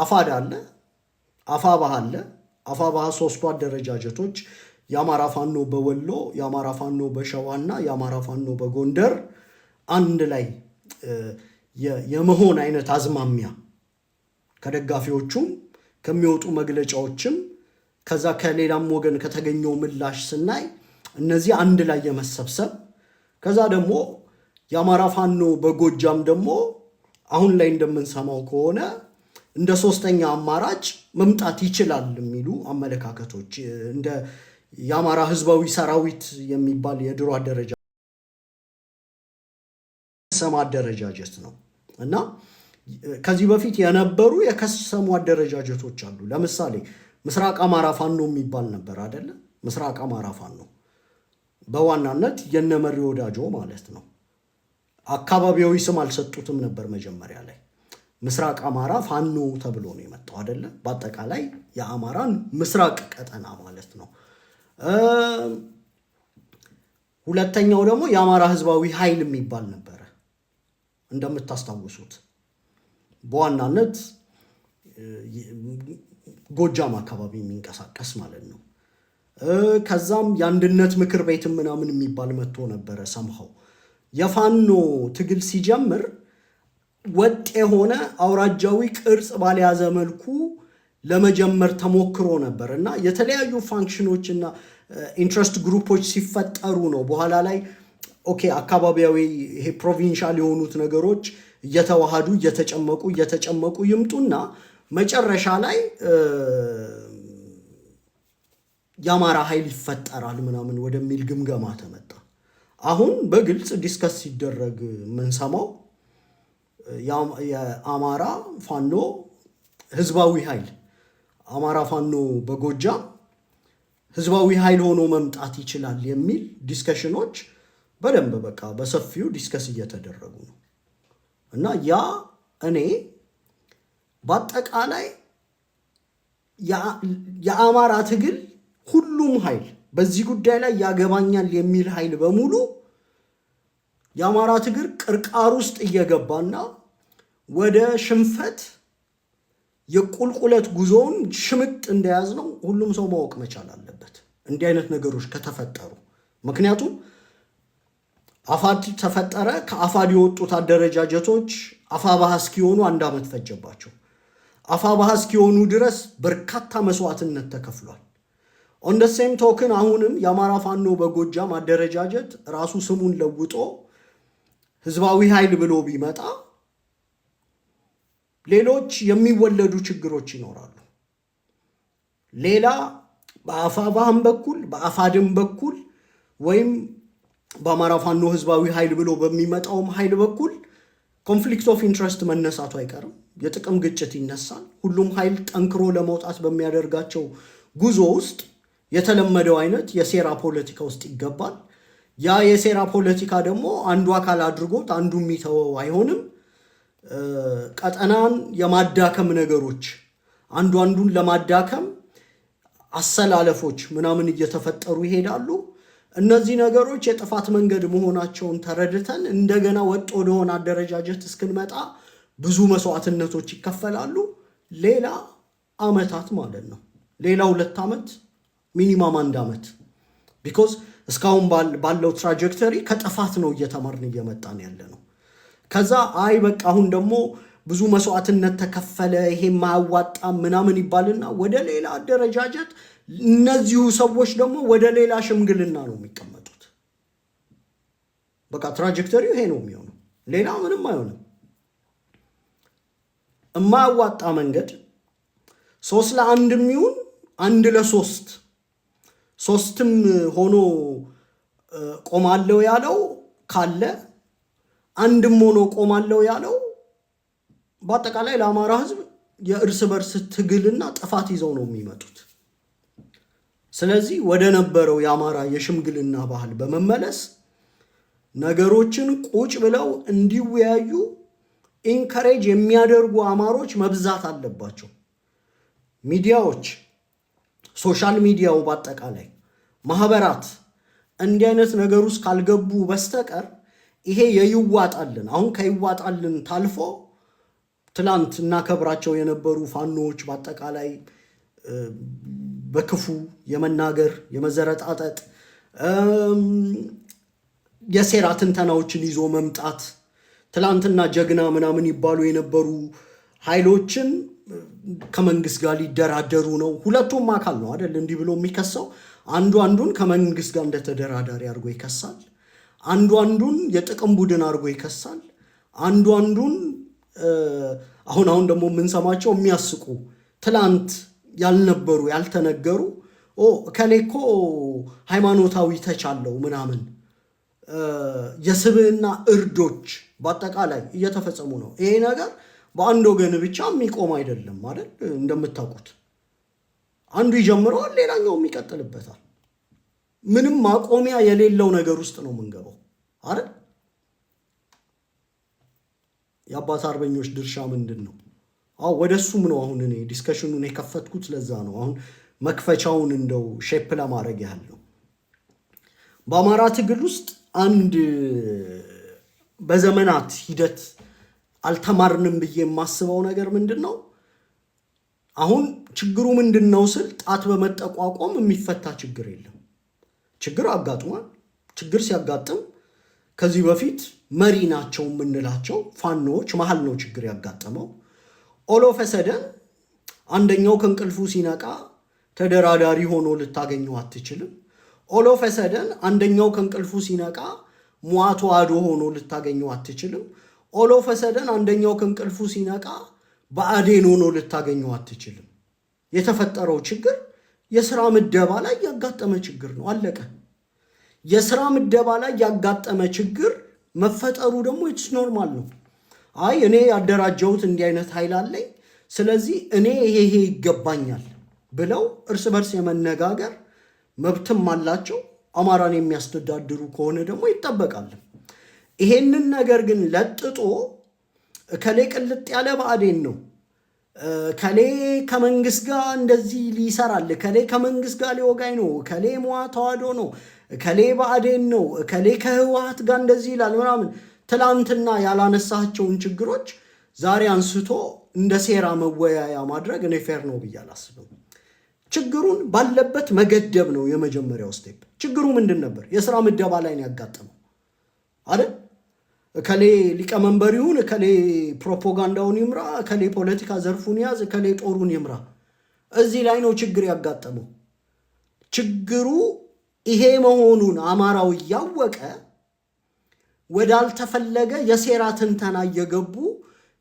አፋድ አለ፣ አፋባህ አለ። አፋባህ ሶስቱ አደረጃጀቶች የአማራ ፋኖ በወሎ፣ የአማራ ፋኖ በሸዋና የአማራ ፋኖ በጎንደር አንድ ላይ የመሆን አይነት አዝማሚያ ከደጋፊዎቹም ከሚወጡ መግለጫዎችም ከዛ ከሌላም ወገን ከተገኘው ምላሽ ስናይ እነዚህ አንድ ላይ የመሰብሰብ ከዛ ደግሞ የአማራ ፋኖ በጎጃም ደግሞ አሁን ላይ እንደምንሰማው ከሆነ እንደ ሶስተኛ አማራጭ መምጣት ይችላል የሚሉ አመለካከቶች እንደ የአማራ ህዝባዊ ሰራዊት የሚባል የድሮ አደረጃጀት ነው እና ከዚህ በፊት የነበሩ የከሰሙ አደረጃጀቶች አሉ። ለምሳሌ ምስራቅ አማራ ፋኖ የሚባል ነበር አይደለ? ምስራቅ አማራ ፋኖ በዋናነት የነመሪ ወዳጆ ማለት ነው። አካባቢያዊ ስም አልሰጡትም ነበር መጀመሪያ ላይ። ምስራቅ አማራ ፋኖ ተብሎ ነው የመጣው አይደለ? በአጠቃላይ የአማራን ምስራቅ ቀጠና ማለት ነው። ሁለተኛው ደግሞ የአማራ ህዝባዊ ኃይል የሚባል ነበረ እንደምታስታውሱት በዋናነት ጎጃም አካባቢ የሚንቀሳቀስ ማለት ነው። ከዛም የአንድነት ምክር ቤት ምናምን የሚባል መጥቶ ነበረ። ሰምሃው የፋኖ ትግል ሲጀምር ወጥ የሆነ አውራጃዊ ቅርጽ ባልያዘ መልኩ ለመጀመር ተሞክሮ ነበር እና የተለያዩ ፋንክሽኖች እና ኢንትረስት ግሩፖች ሲፈጠሩ ነው በኋላ ላይ ኦኬ አካባቢያዊ ይሄ ፕሮቪንሻል የሆኑት ነገሮች እየተዋሃዱ እየተጨመቁ ይምጡና መጨረሻ ላይ የአማራ ኃይል ይፈጠራል ምናምን ወደሚል ግምገማ ተመጣ። አሁን በግልጽ ዲስከስ ሲደረግ ምንሰማው የአማራ ፋኖ ህዝባዊ ኃይል አማራ ፋኖ በጎጃም ህዝባዊ ኃይል ሆኖ መምጣት ይችላል የሚል ዲስከሽኖች በደንብ በቃ በሰፊው ዲስከስ እየተደረጉ ነው እና ያ እኔ በአጠቃላይ የአማራ ትግል ሁሉም ኃይል በዚህ ጉዳይ ላይ ያገባኛል የሚል ኃይል በሙሉ የአማራ ትግል ቅርቃር ውስጥ እየገባና ወደ ሽንፈት የቁልቁለት ጉዞውን ሽምጥ እንደያዝ ነው ሁሉም ሰው ማወቅ መቻል አለበት እንዲህ አይነት ነገሮች ከተፈጠሩ። ምክንያቱም አፋድ ተፈጠረ፣ ከአፋድ የወጡት አደረጃጀቶች አፋባህ እስኪሆኑ 1 ዓመት ፈጀባቸው። አፋባህ እስኪሆኑ ድረስ በርካታ መስዋዕትነት ተከፍሏል። ኦን ደ ሴም ቶክን አሁንም የአማራ ፋኖ በጎጃም አደረጃጀት ራሱ ስሙን ለውጦ ህዝባዊ ኃይል ብሎ ቢመጣ ሌሎች የሚወለዱ ችግሮች ይኖራሉ። ሌላ በአፋባህም በኩል በአፋድም በኩል ወይም በአማራ ፋኖ ህዝባዊ ኃይል ብሎ በሚመጣውም ኃይል በኩል ኮንፍሊክት ኦፍ ኢንትረስት መነሳቱ አይቀርም። የጥቅም ግጭት ይነሳል። ሁሉም ኃይል ጠንክሮ ለመውጣት በሚያደርጋቸው ጉዞ ውስጥ የተለመደው አይነት የሴራ ፖለቲካ ውስጥ ይገባል። ያ የሴራ ፖለቲካ ደግሞ አንዱ አካል አድርጎት አንዱ የሚተወው አይሆንም። ቀጠናን የማዳከም ነገሮች አንዱ አንዱን ለማዳከም አሰላለፎች ምናምን እየተፈጠሩ ይሄዳሉ። እነዚህ ነገሮች የጥፋት መንገድ መሆናቸውን ተረድተን እንደገና ወጥ ወደሆነ አደረጃጀት እስክንመጣ ብዙ መስዋዕትነቶች ይከፈላሉ። ሌላ አመታት ማለት ነው። ሌላ 2 ዓመት ሚኒማም 1 ዓመት ቢኮዝ እስካሁን ባለው ትራጀክተሪ ከጥፋት ነው እየተማርን እየመጣን ያለ ነው። ከዛ አይ በቃ አሁን ደግሞ ብዙ መስዋዕትነት ተከፈለ ይሄ ማያዋጣ ምናምን ይባልና ወደ ሌላ አደረጃጀት እነዚሁ ሰዎች ደግሞ ወደ ሌላ ሽምግልና ነው የሚቀመጡት። በቃ ትራጀክተሪው ይሄ ነው የሚሆነው። ሌላ ምንም አይሆንም። የማያዋጣ መንገድ 3-1 የሚሆን 1-3 3ም ሆኖ ቆማለው ያለው ካለ አንድም ሆኖ ቆማለው ያለው በአጠቃላይ ለአማራ ህዝብ የእርስ በርስ ትግልና ጥፋት ይዘው ነው የሚመጡት። ስለዚህ ወደ ነበረው የአማራ የሽምግልና ባህል በመመለስ ነገሮችን ቁጭ ብለው እንዲወያዩ ኢንከሬጅ የሚያደርጉ አማሮች መብዛት አለባቸው። ሚዲያዎች፣ ሶሻል ሚዲያው በአጠቃላይ ማህበራት እንዲህ አይነት ነገር ውስጥ ካልገቡ በስተቀር ይሄ የይዋጣልን አሁን ከይዋጣልን ታልፎ ትላንት እናከብራቸው የነበሩ ፋኖዎች በአጠቃላይ በክፉ የመናገር የመዘረጣጠጥ የሴራ ትንተናዎችን ይዞ መምጣት ትላንትና ጀግና ምናምን ይባሉ የነበሩ ኃይሎችን ከመንግስት ጋር ሊደራደሩ ነው። ሁለቱም አካል ነው አይደል እንዲህ ብሎ የሚከሰው። አንዱ አንዱን ከመንግስት ጋር እንደተደራዳሪ አድርጎ ይከሳል። አንዱ አንዱን የጥቅም ቡድን አድርጎ ይከሳል። አንዱ አንዱን አሁን ደግሞ የምንሰማቸው የሚያስቁ ትላንት ያልነበሩ ያልተነገሩ ከሌኮ ሃይማኖታዊ ተቻለው ምናምን የስብዕና እርዶች በአጠቃላይ እየተፈጸሙ ነው። ይሄ ነገር በአንድ ወገን ብቻ የሚቆም አይደለም አይደል? እንደምታውቁት አንዱ ይጀምረዋል፣ ሌላኛውም ይቀጥልበታል። ምንም ማቆሚያ የሌለው ነገር ውስጥ ነው የምንገባው አይደል? የአባት አርበኞች ድርሻ ምንድን ነው? ወደሱም ነው አሁን እኔ ዲስከሽኑን የከፈትኩት። ለዛ ነው አሁን መክፈቻውን እንደው ሼፕ ለማድረግ ያህል ነው። በአማራ ትግል ውስጥ አንድ በዘመናት ሂደት አልተማርንም ብዬ የማስበው ነገር ምንድን ነው? አሁን ችግሩ ምንድን ነው ስል ጣት በመጠቋቋም የሚፈታ ችግር የለም። ችግር አጋጥሟል። ችግር ሲያጋጥም ከዚህ በፊት መሪ ናቸው የምንላቸው ፋኖዎች መሀል ነው ችግር ያጋጠመው። ኦሎፈሰደን አንደኛው ከእንቅልፉ ሲነቃ ተደራዳሪ ሆኖ ልታገኘው አትችልም። ኦሎፈሰደን አንደኛው ከእንቅልፉ ሲነቃ ሟቶ አዶ ሆኖ ልታገኘው አትችልም። ኦሎፈሰደን አንደኛው ከእንቅልፉ ሲነቃ በአዴን ሆኖ ልታገኘው አትችልም። የተፈጠረው ችግር የሥራ ምደባ ላይ ያጋጠመ ችግር ነው። አለቀ። የሥራ ምደባ ላይ ያጋጠመ ችግር መፈጠሩ ደግሞ ኢትስ ኖርማል ነው። እኔ ያደራጀሁት እንዲህ አይነት ኃይል አለኝ፣ ስለዚህ እኔ ይሄ ይገባኛል ብለው እርስ በርስ የመነጋገር መብትም አላቸው። አማራን የሚያስተዳድሩ ከሆነ ደግሞ ይጠበቃል። ይሄንን ነገር ግን ለጥጦ ከሌ ቅልጥ ያለ ብአዴን ነው፣ ከሌ ከመንግስት ጋር እንደዚህ ሊሰራል፣ ከሌ ከመንግስት ጋር ሊወጋኝ ነው፣ ከሌ ሟ ተዋህዶ ነው፣ ከሌ ብአዴን ነው፣ ከሌ ከህወሓት ጋር እንደዚህ ይላል ምናምን ትላንትና ያላነሳቸውን ችግሮች ዛሬ አንስቶ እንደ ሴራ መወያያ ማድረግ እኔ ፌር ነው ብዬ አላስብም። ችግሩን ባለበት መገደብ ነው የመጀመሪያው ስቴፕ። ችግሩ ምንድን ነበር? የሥራ ምደባ ላይ ነው ያጋጠመው አይደል? ከሌ ሊቀመንበር ይሁን፣ ከሌ ፕሮፓጋንዳውን ይምራ፣ ከሌ ፖለቲካ ዘርፉን ያዝ፣ ከሌ ጦሩን ይምራ፣ እዚህ ላይ ነው ችግር ያጋጠመው። ችግሩ ይሄ መሆኑን አማራው እያወቀ ወዳልተፈለገ የሴራ ትንተና እየገቡ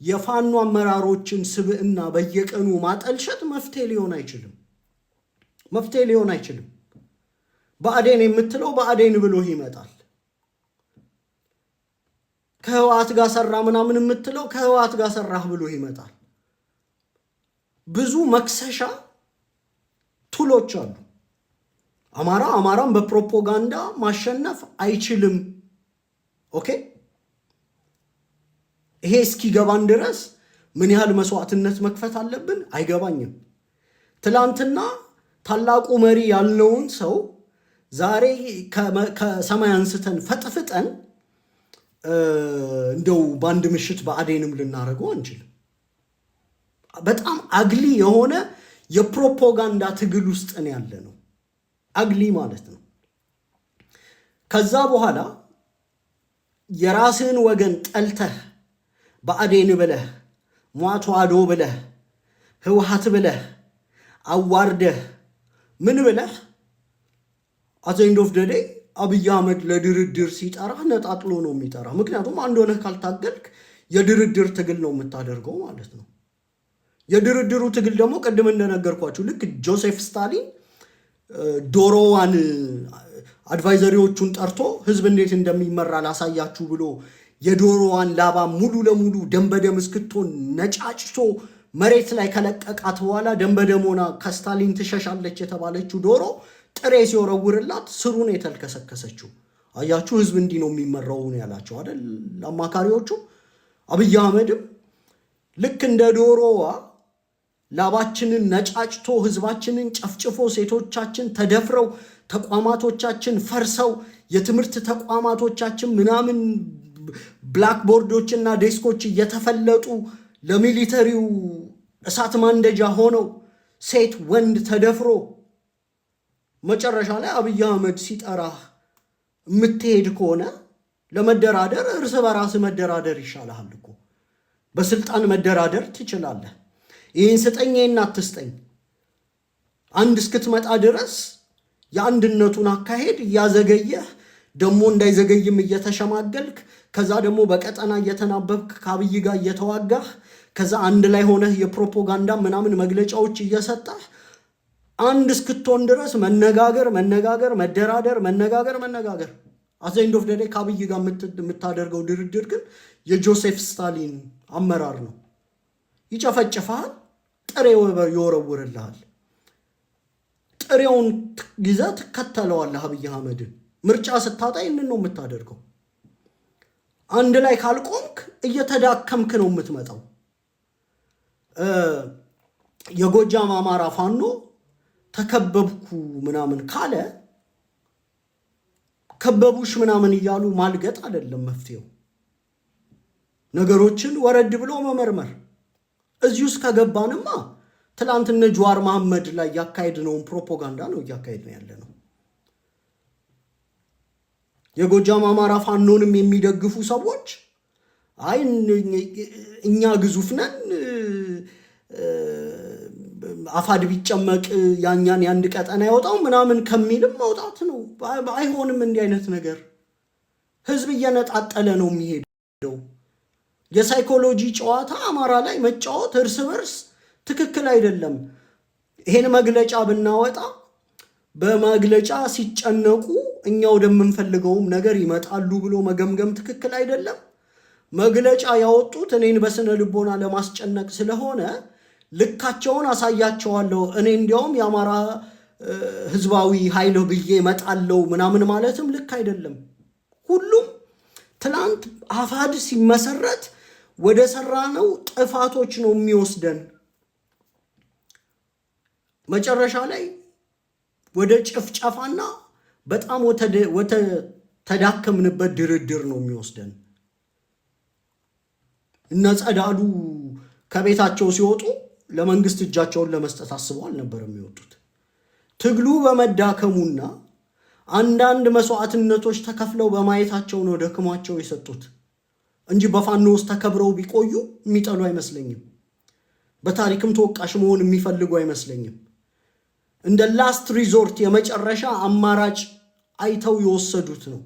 የፋኖ አመራሮችን ስብዕና በየቀኑ ማጠልሸት መፍትሄ ሊሆን አይችልም። ብአዴን የምትለው ብአዴን ብሎ ይመጣል። ከህወሓት ጋር ሰራ ምናምን የምትለው ከህወሓት ጋር ሰራህ ብሎ ይመጣል። ብዙ መክሰሻ ቱሎች አሉ። አማራን በፕሮፓጋንዳ ማሸነፍ አይችልም። ኦኬ፣ ይሄ እስኪገባን ድረስ ምን ያህል መስዋዕትነት መክፈት አለብን አይገባኝም። ትላንትና ታላቁ መሪ ያልነውን ሰው ዛሬ ከሰማይ አንስተን ፈጥፍጠን እንደው በአንድ ምሽት ብአዴንም ልናደርገው አንችልም። በጣም አግሊ የሆነ የፕሮፓጋንዳ ትግል ውስጥ ነው ያለ ነው። አግሊ ማለት ነው። ከዛ በኋላ የራስህን ወገን ጠልተህ ብአዴን ብለህ ሟቶ አዶ ብለህ ህወሓት ብለህ አዋርደህ ምን ብለህ አት ኤንድ ኦፍ ዘ ዴይ አብይ አህመድ ለድርድር ሲጠራህ ነጣጥሎ ነው የሚጠራ። ምክንያቱም አንድ ሆነህ ካልታገልክ የድርድር ትግል ነው የምታደርገው ማለት ነው። የድርድሩ ትግል ደግሞ ቅድም እንደነገርኳችሁ ልክ ጆሴፍ ስታሊን ዶሮዋን አድቫይዘሪዎቹን ጠርቶ ህዝብ እንዴት እንደሚመራ ላሳያችሁ ብሎ የዶሮዋን ላባ ሙሉ ለሙሉ ደም በደም እስክትሆን ነጫጭቶ መሬት ላይ ከለቀቃት በኋላ ደም በደም ሆና ከስታሊን ትሸሻለች የተባለችው ዶሮ ጥሬ ሲወረውርላት ስሩን የተልከሰከሰችው። አያችሁ፣ ህዝብ እንዲህ ነው የሚመራው ነው ያላቸው አይደል አማካሪዎቹ። አብይ አህመድም ልክ እንደ ዶሮዋ ላባችንን ነጫጭቶ ህዝባችንን ጨፍጭፎ ሴቶቻችን ተደፍረው ተቋማቶቻችን ፈርሰው የትምህርት ተቋማቶቻችን ምናምን ብላክቦርዶችና ዴስኮች እየተፈለጡ ለሚሊተሪው እሳት ማንደጃ ሆነው ሴት ወንድ ተደፍሮ መጨረሻ ላይ አብይ አህመድ ሲጠራህ የምትሄድ ከሆነ ለመደራደር እርስ በራስ መደራደር ይሻልሃል እኮ። በስልጣን መደራደር ትችላለህ። ይህን ስጠኝ ይህን አትስጠኝ አንድ እስክትመጣ ድረስ የአንድነቱን አካሄድ እያዘገየህ ደግሞ እንዳይዘገይም እየተሸማገልክ ከዛ ደግሞ በቀጠና እየተናበብክ ከአብይ ጋር እየተዋጋህ ከዛ አንድ ላይ ሆነህ የፕሮፓጋንዳ ምናምን መግለጫዎች እየሰጠህ አንድ እስክትሆን ድረስ መነጋገር መደራደር አዘንድ ኦፍ ደዴ ከአብይ ጋር የምታደርገው ድርድር ግን የጆሴፍ ስታሊን አመራር ነው። ይጨፈጭፋል፣ ጥሬ ይወረውርልሃል። ጥሬውን ይዘህ ትከተለዋለህ አብይ አህመድን። ምርጫ ስታጣ ይህንን ነው የምታደርገው። አንድ ላይ ካልቆምክ እየተዳከምክ ነው የምትመጣው። የጎጃም አማራ ፋኖ ተከበብኩ ምናምን ካለ ከበቡሽ ምናምን እያሉ ማልገጥ አይደለም መፍትሄው። ነገሮችን ወረድ ብሎ መመርመር። እዚህ ውስጥ ከገባንማ ትላንት እነ ጀዋር መሐመድ ላይ ያካሄድነውን ፕሮፓጋንዳ ነው እያካሄድን ያለነው። የጎጃም አማራ ፋኖንም የሚደግፉ ሰዎች አይ እኛ ግዙፍ ነን አፋድ ቢጨመቅ ያኛን ያንድ ቀጠና ያወጣው ምናምን ከሚልም መውጣት ነው። አይሆንም እንዲህ አይነት ነገር። ህዝብ እየነጣጠለ ነው የሚሄደው። የሳይኮሎጂ ጨዋታ አማራ ላይ መጫወት እርስ በርስ ትክክል አይደለም። ይሄን መግለጫ ብናወጣ በመግለጫ ሲጨነቁ እኛ ወደምንፈልገውም ነገር ይመጣሉ ብሎ መገምገም ትክክል አይደለም። መግለጫ ያወጡት እኔን በስነ ልቦና ለማስጨነቅ ስለሆነ ልካቸውን አሳያቸዋለሁ። እኔ እንዲያውም የአማራ ህዝባዊ ኃይል ብዬ እመጣለሁ ምናምን ማለትም ልክ አይደለም። ሁሉም ትላንት አፋድ ሲመሰረት ወደ ሰራነው ጥፋቶች ነው የሚወስደን። መጨረሻ ላይ ወደ ጭፍጨፋና በጣም ተዳከምንበት ድርድር ነው የሚወስደን። እነ ጸዳሉ ከቤታቸው ሲወጡ ለመንግስት እጃቸውን ለመስጠት አስበው አልነበር የሚወጡት። ትግሉ በመዳከሙና አንዳንድ መስዋዕትነቶች ተከፍለው በማየታቸው ነው ደክሟቸው የሰጡት እንጂ በፋኖ ውስጥ ተከብረው ቢቆዩ የሚጠሉ አይመስለኝም። በታሪክም ተወቃሽ መሆን የሚፈልጉ አይመስለኝም። እንደ ላስት ሪዞርት የመጨረሻ አማራጭ አይተው የወሰዱት ነው።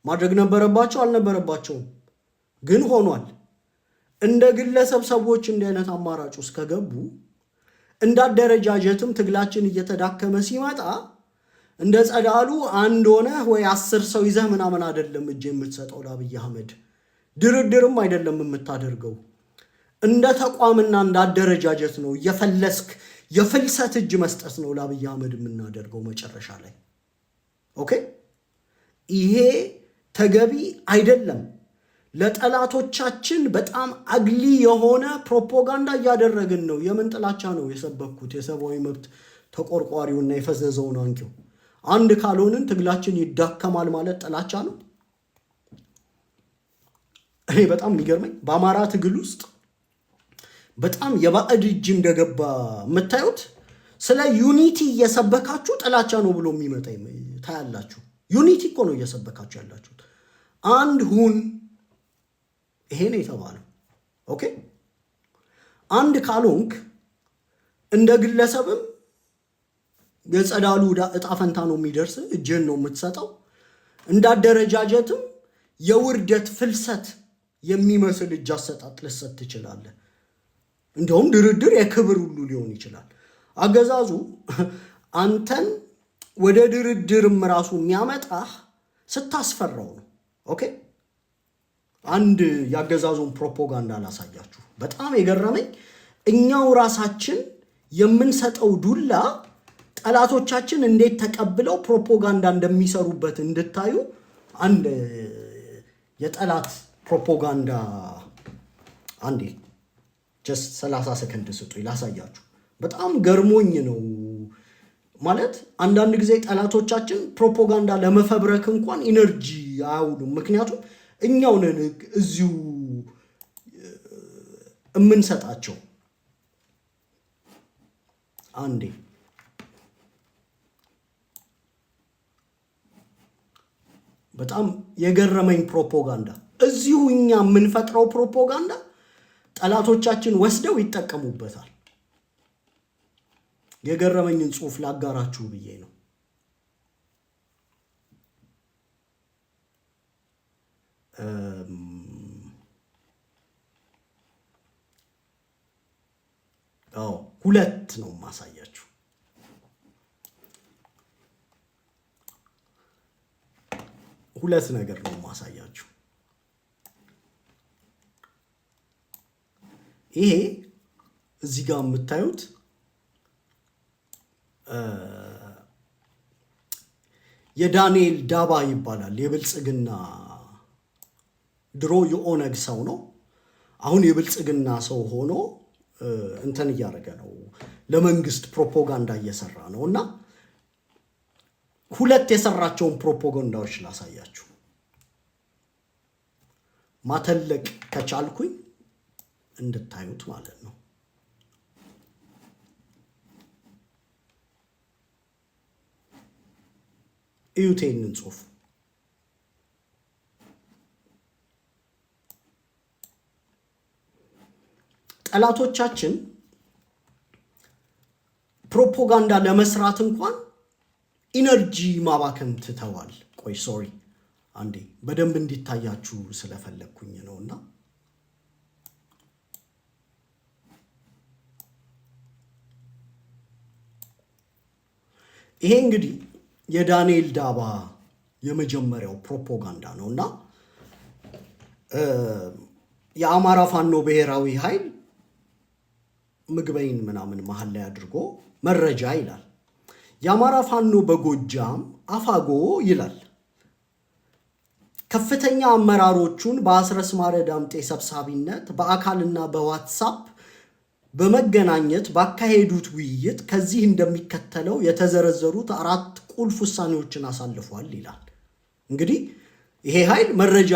ማድረግ ነበረባቸው አልነበረባቸውም፣ ግን ሆኗል። እንደ ግለሰብ ሰዎች እንዲህ አይነት አማራጭ ውስጥ ከገቡ እንዳደረጃጀትም ትግላችን እየተዳከመ ሲመጣ እንደ ጸዳሉ አንድ ሆነ ወይ 10 ሰው ይዘህ ምናምን አይደለም እጅ የምትሰጠው ለአብይ አህመድ። ድርድርም አይደለም የምታደርገው። እንደ ተቋምና እንደ አደረጃጀት ነው የፈለስክ የፍልሰት እጅ መስጠት ነው ለአብይ አህመድ የምናደርገው መጨረሻ ላይ። ኦኬ፣ ይሄ ተገቢ አይደለም። ለጠላቶቻችን በጣም አግሊ የሆነ ፕሮፓጋንዳ እያደረግን ነው። የምን ጥላቻ ነው የሰበኩት? የሰብአዊ መብት ተቆርቋሪውና የፈዘዘውን አንቂው አንድ ካልሆንን ትግላችን ይዳከማል ማለት ጥላቻ ነው። እኔ በጣም የሚገርመኝ በአማራ ትግል ውስጥ በጣም የባዕድ እጅ እንደገባ የምታዩት ስለ ዩኒቲ እየሰበካችሁ ጥላቻ ነው ብሎ የሚመጣ ታያላችሁ። ዩኒቲ እኮ ነው እየሰበካችሁ ያላችሁት። አንድ ሁን፣ ይሄ ነው የተባለው። ኦኬ፣ አንድ ካልሆንክ እንደ ግለሰብም የጸዳሉ እጣ ፈንታ ነው የሚደርስ፣ እጅህን ነው የምትሰጠው። እንዳደረጃጀትም የውርደት ፍልሰት የሚመስል እጅ አሰጣጥ ልሰጥ ትችላለህ። እንደውም ድርድር የክብር ሁሉ ሊሆን ይችላል። አገዛዙ አንተን ወደ ድርድርም ራሱ የሚያመጣህ ስታስፈራው ነው። ኦኬ፣ አንድ ያገዛዙን ፕሮፓጋንዳ ላሳያችሁ። በጣም የገረመኝ እኛው ራሳችን የምንሰጠው ዱላ ጠላቶቻችን እንዴት ተቀብለው ፕሮፓጋንዳ እንደሚሰሩበት እንድታዩ አንድ የጠላት ፕሮፓጋንዳ አንዴ ጀስት 30 ሰከንድ ስጡኝ ላሳያችሁ። በጣም ገርሞኝ ነው ማለት አንዳንድ ጊዜ ጠላቶቻችን ፕሮፓጋንዳ ለመፈብረክ እንኳን ኢነርጂ አያውሉም። ምክንያቱም እኛው ነን እዚሁ እምንሰጣቸው። አንዴ በጣም የገረመኝ ፕሮፓጋንዳ እዚሁ እኛ የምንፈጥረው ፕሮፓጋንዳ ጠላቶቻችን ወስደው ይጠቀሙበታል። የገረመኝን ጽሑፍ ላጋራችሁ ብዬ ነው። ሁለት ነው ማሳያችሁ። ሁለት ነገር ነው ማሳያችሁ። ይሄ እዚህ ጋር የምታዩት የዳንኤል ዳባ ይባላል። የብልጽግና ድሮ የኦነግ ሰው ነው። አሁን የብልጽግና ሰው ሆኖ እንትን እያደረገ ነው፣ ለመንግስት ፕሮፓጋንዳ እየሰራ ነው። እና ሁለት የሰራቸውን ፕሮፓጋንዳዎች ላሳያችሁ ማተለቅ ከቻልኩኝ እንድታዩት ማለት ነው። እዩት ይህንን ጽሑፍ። ጠላቶቻችን ፕሮፓጋንዳ ለመስራት እንኳን ኢነርጂ ማባከን ትተዋል። ቆይ ሶሪ አንዴ በደንብ እንዲታያችሁ ስለፈለግኩኝ ነውና ይሄ እንግዲህ የዳንኤል ዳባ የመጀመሪያው ፕሮፓጋንዳ ነውና የአማራ ፋኖ ብሔራዊ ኃይል ምግበይን ምናምን መሃል ላይ አድርጎ መረጃ ይላል። የአማራ ፋኖ በጎጃም አፋጎ ይላል። ከፍተኛ አመራሮቹን በአስረስ ማረ ዳምጤ ሰብሳቢነት በአካልና በዋትስአፕ በመገናኘት ባካሄዱት ውይይት ከዚህ እንደሚከተለው የተዘረዘሩት 4 ቁልፍ ውሳኔዎችን አሳልፏል ይላል። እንግዲህ ይሄ ኃይል መረጃ